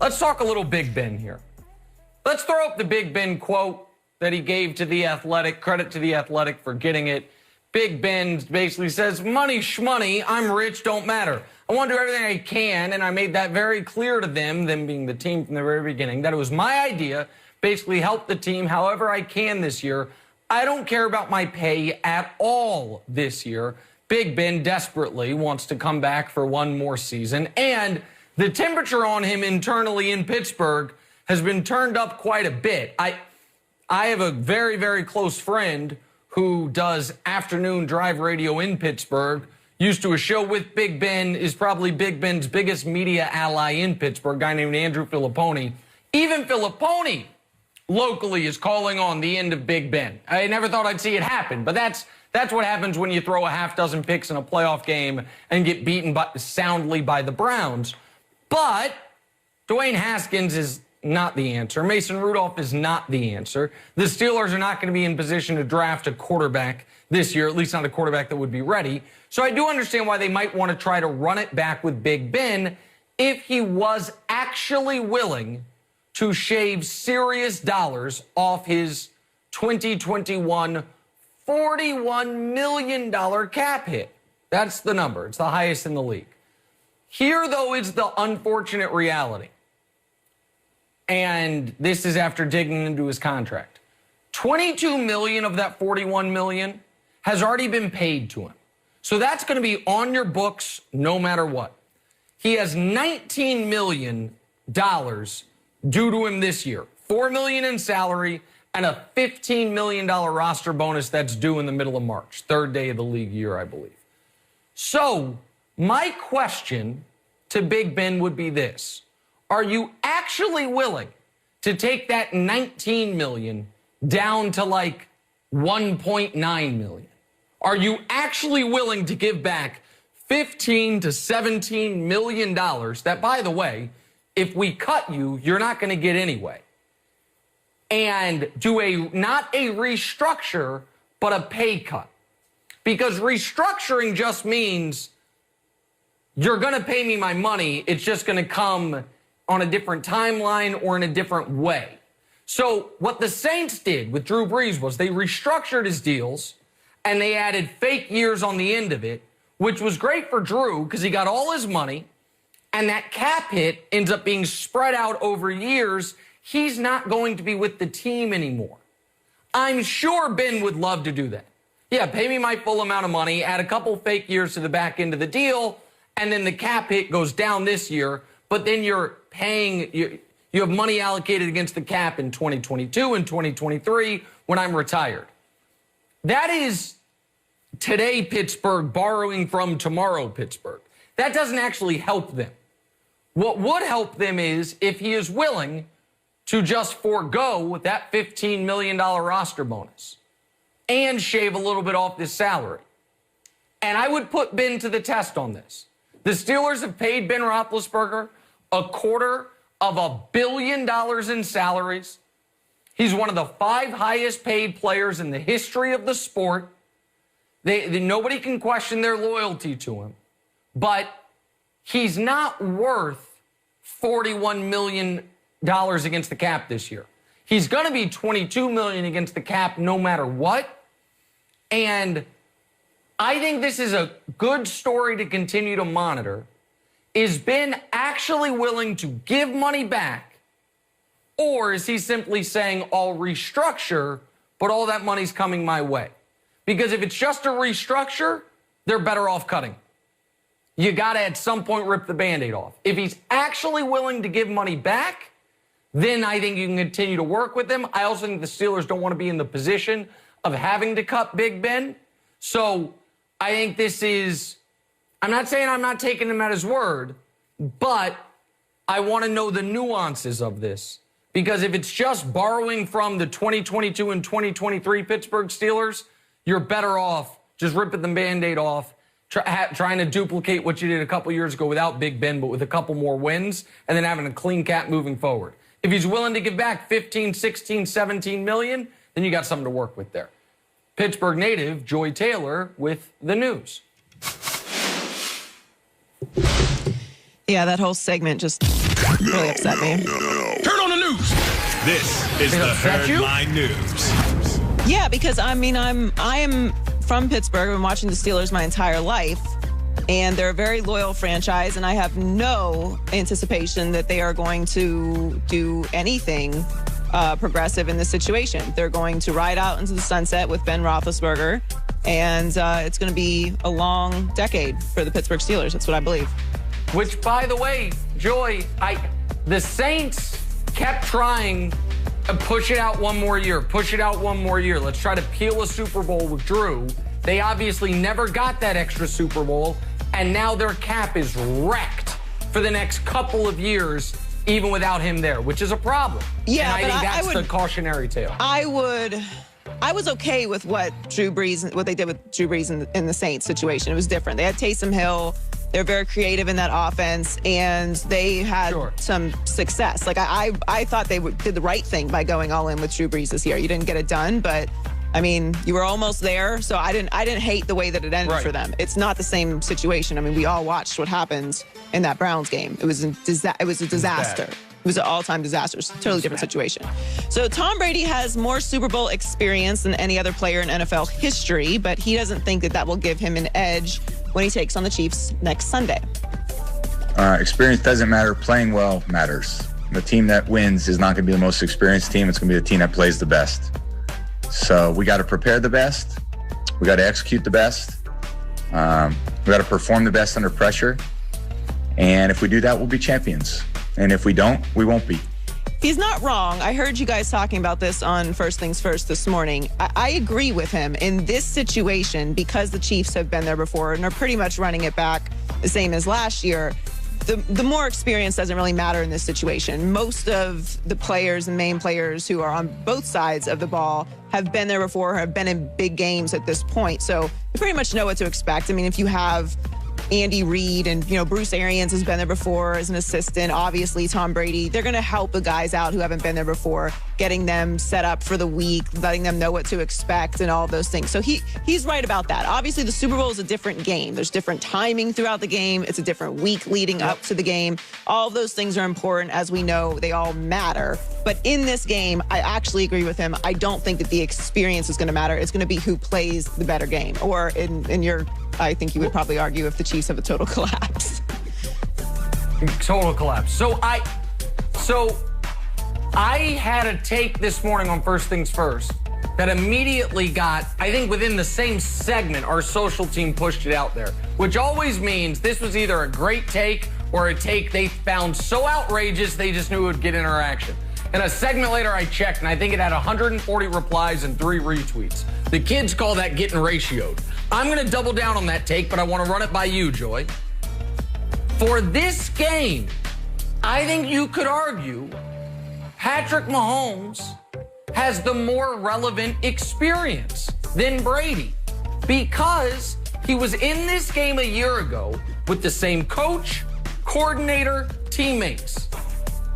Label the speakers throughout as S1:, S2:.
S1: Let's talk a little Big Ben here. Let's throw up the Big Ben quote that he gave to The Athletic. Credit to The Athletic for getting it. Big Ben basically says, money shmoney, I'm rich, don't matter. I want to do everything I can, and I made that very clear to them being the team from the very beginning, that it was my idea, basically help the team however I can this year. I don't care about my pay at all this year. Big Ben desperately wants to come back for one more season, and the temperature on him internally in Pittsburgh has been turned up quite a bit. I have a very, very close friend who does afternoon drive radio in Pittsburgh, used to a show with Big Ben, is probably Big Ben's biggest media ally in Pittsburgh, a guy named Andrew Filipponi. Even Filipponi locally is calling on the end of Big Ben. I never thought I'd see it happen, but that's what happens when you throw a half dozen picks in a playoff game and get beaten soundly by the Browns. But Dwayne Haskins is not the answer. Mason Rudolph is not the answer. The Steelers are not going to be in position to draft a quarterback this year, at least not a quarterback that would be ready. So I do understand why they might want to try to run it back with Big Ben if he was actually willing to shave serious dollars off his 2021 $41 million cap hit. That's the number. It's the highest in the league. Here, though, is the unfortunate reality. And this is after digging into his contract. $22 million of that $41 million has already been paid to him. So that's going to be on your books no matter what. He has $19 million due to him this year. $4 million in salary and a $15 million roster bonus that's due in the middle of March, third day of the league year, I believe. So my question to Big Ben would be this. Are you actually willing to take that $19 million down to like $1.9 million? Are you actually willing to give back $15 to $17 million that, by the way, if we cut you, you're not going to get anyway? And do not a restructure, but a pay cut? Because restructuring just means you're going to pay me my money. It's just going to come on a different timeline or in a different way. So what the Saints did with Drew Brees was they restructured his deals and they added fake years on the end of it, which was great for Drew because he got all his money and that cap hit ends up being spread out over years. He's not going to be with the team anymore. I'm sure Ben would love to do that. Yeah, pay me my full amount of money, add a couple fake years to the back end of the deal, and then the cap hit goes down this year, but then you're paying, you have money allocated against the cap in 2022 and 2023 when I'm retired. That is today Pittsburgh borrowing from tomorrow Pittsburgh. That doesn't actually help them. What would help them is if he is willing to just forego that $15 million roster bonus and shave a little bit off this salary. And I would put Ben to the test on this. The Steelers have paid Ben Roethlisberger $250 million in salaries. He's one of the 5 highest paid players in the history of the sport. Nobody can question their loyalty to him. But he's not worth $41 million against the cap this year. He's going to be $22 million against the cap no matter what. And I think this is a good story to continue to monitor. Is Ben actually willing to give money back? Or is he simply saying, I'll restructure, but all that money's coming my way? Because if it's just a restructure, they're better off cutting. You got to at some point rip the Band-Aid off. If he's actually willing to give money back, then I think you can continue to work with him. I also think the Steelers don't want to be in the position of having to cut Big Ben. So I think this is, I'm not saying I'm not taking him at his word, but I want to know the nuances of this. Because if it's just borrowing from the 2022 and 2023 Pittsburgh Steelers, you're better off just ripping the Band-Aid off, trying to duplicate what you did a couple years ago without Big Ben, but with a couple more wins, and then having a clean cap moving forward. If he's willing to give back 15, 16, 17 million, then you got something to work with there. Pittsburgh native Joy Taylor with the news.
S2: Yeah, that whole segment just really upset me.
S3: Turn on the news. This is the Headline News.
S2: Yeah, because I am from Pittsburgh. I've been watching the Steelers my entire life, and they're a very loyal franchise, and I have no anticipation that they are going to do anything progressive in this situation. They're going to ride out into the sunset with Ben Roethlisberger, and it's going to be a long decade for the Pittsburgh Steelers. That's what I believe.
S1: Which, by the way, Joy, the Saints kept trying to push it out one more year, push it out one more year. Let's try to peel a Super Bowl with Drew. They obviously never got that extra Super Bowl, and now their cap is wrecked for the next couple of years, even without him there, which is a problem.
S2: Yeah,
S1: and I think that's the cautionary tale.
S2: I was okay with what they did with Drew Brees in the Saints situation. It was different. They had Taysom Hill. They're very creative in that offense, and they had some success. Like I thought they did the right thing by going all in with Drew Brees this year. You didn't get it done, but I mean, you were almost there. So I didn't hate the way that it ended for them. It's not the same situation. I mean, we all watched what happened in that Browns game. It was a disaster. It was an all-time disaster. It's a totally different situation. So Tom Brady has more Super Bowl experience than any other player in NFL history, but he doesn't think that will give him an edge when he takes on the Chiefs next Sunday.
S4: Experience doesn't matter. Playing well matters. The team that wins is not going to be the most experienced team. It's going to be the team that plays the best. So we got to prepare the best. We got to execute the best. We got to perform the best under pressure. And if we do that, we'll be champions. And if we don't, we won't be.
S2: He's not wrong. I heard you guys talking about this on First Things First this morning. I agree with him in this situation because the Chiefs have been there before and are pretty much running it back the same as last year. The more experience doesn't really matter in this situation. Most of the players and main players who are on both sides of the ball have been there before, have been in big games at this point. So you pretty much know what to expect. I mean, if you have Andy Reid and, Bruce Arians has been there before as an assistant. Obviously, Tom Brady. They're going to help the guys out who haven't been there before, getting them set up for the week, letting them know what to expect and all those things. So he's right about that. Obviously, the Super Bowl is a different game. There's different timing throughout the game. It's a different week leading up to the game. All of those things are important. As we know, they all matter. But in this game, I actually agree with him. I don't think that the experience is going to matter. It's going to be who plays the better game. Or I think you would probably argue if the Chiefs have a total collapse.
S1: Total collapse. So I had a take this morning on First Things First that immediately got, I think within the same segment, our social team pushed it out there, which always means this was either a great take or a take they found so outrageous they just knew it would get interaction. And a segment later, I checked, and I think it had 140 replies and 3 retweets. The kids call that getting ratioed. I'm going to double down on that take, but I want to run it by you, Joy. For this game, I think you could argue Patrick Mahomes has the more relevant experience than Brady because he was in this game a year ago with the same coach, coordinator, teammates.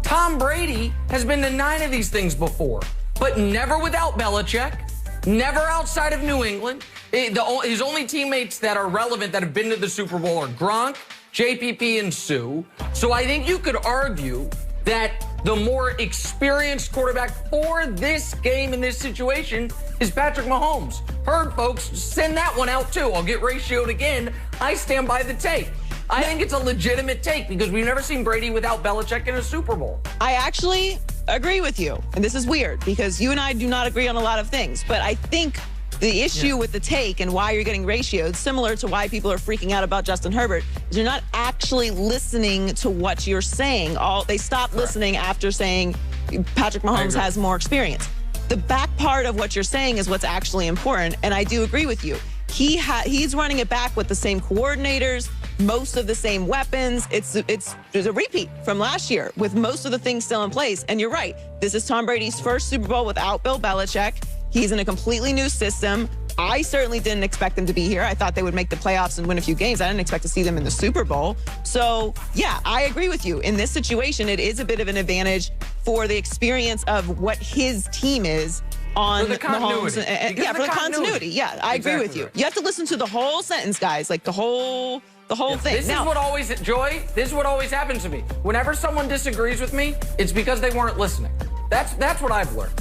S1: Tom Brady has been to 9 of these things before, but never without Belichick, never outside of New England. His only teammates that are relevant that have been to the Super Bowl are Gronk, JPP, and Sue. So I think you could argue that the more experienced quarterback for this game in this situation is Patrick Mahomes. Heard, folks, send that one out too. I'll get ratioed again. I stand by the take. I think it's a legitimate take because we've never seen Brady without Belichick in a Super Bowl.
S2: I actually agree with you. And this is weird because you and I do not agree on a lot of things. But I think the issue with the take and why you're getting ratioed, similar to why people are freaking out about Justin Herbert, is you're not actually listening to what you're saying. They stopped listening after saying Patrick Mahomes has more experience. The back part of what you're saying is what's actually important. And I do agree with you. He's running it back with the same coordinators, most of the same weapons. There's a repeat from last year with most of the things still in place. And you're right. This is Tom Brady's first Super Bowl without Bill Belichick. He's in a completely new system. I certainly didn't expect them to be here. I thought they would make the playoffs and win a few games. I didn't expect to see them in the Super Bowl. So, yeah, I agree with you. In this situation, it is a bit of an advantage for the experience of what his team is on Mahomes. For the continuity. Yeah, I agree with you. You have to listen to the whole sentence, guys, like the whole the whole thing.
S1: This is what always, Joy, this is what always happens to me. Whenever someone disagrees with me, it's because they weren't listening. That's what I've learned.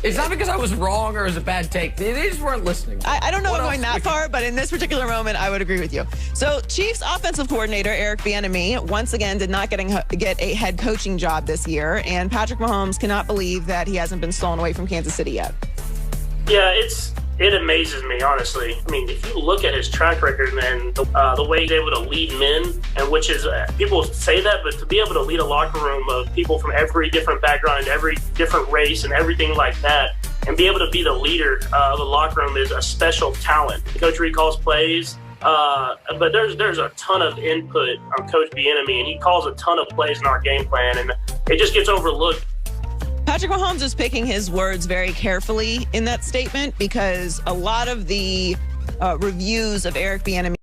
S1: It's not because I was wrong or it was a bad take. They just weren't listening.
S2: I don't know if I'm going that far, but in this particular moment, I would agree with you. So Chiefs offensive coordinator Eric Bieniemy once again did not get a head coaching job this year, and Patrick Mahomes cannot believe that he hasn't been stolen away from Kansas City yet.
S5: Yeah, it amazes me, honestly. I mean, if you look at his track record, man, the way he's able to lead men, and which is, people say that, but to be able to lead a locker room of people from every different background and every different race and everything like that, and be able to be the leader of the locker room is a special talent. Coach Reed calls plays, but there's a ton of input on Coach Bieniemy, and he calls a ton of plays in our game plan, and it just gets overlooked.
S2: Patrick Mahomes is picking his words very carefully in that statement because a lot of the reviews of Eric Bieniemy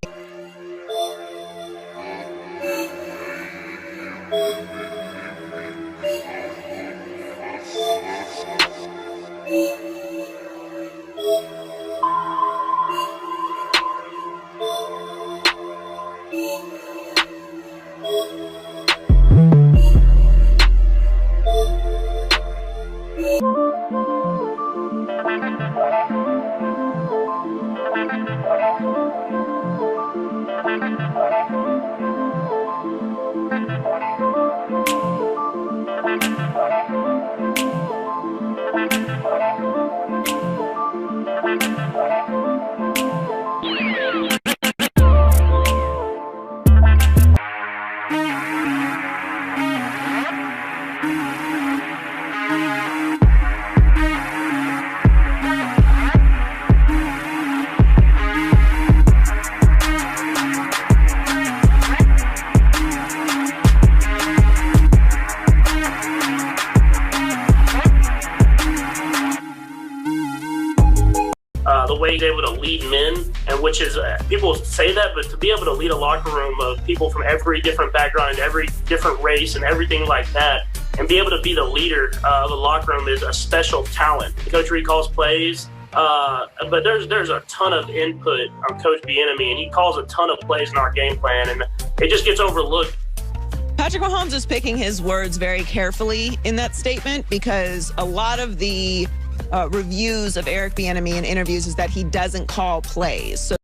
S5: the way he's able to lead men, and which is, people say that, but to be able to lead a locker room of people from every different background and every different race and everything like that, and be able to be the leader of the locker room is a special talent. Coach Reed calls plays, but there's a ton of input on Coach Bieniemy, and he calls a ton of plays in our game plan, and it just gets overlooked.
S2: Patrick Mahomes is picking his words very carefully in that statement because a lot of the reviews of Eric Bieniemy in interviews is that he doesn't call plays. So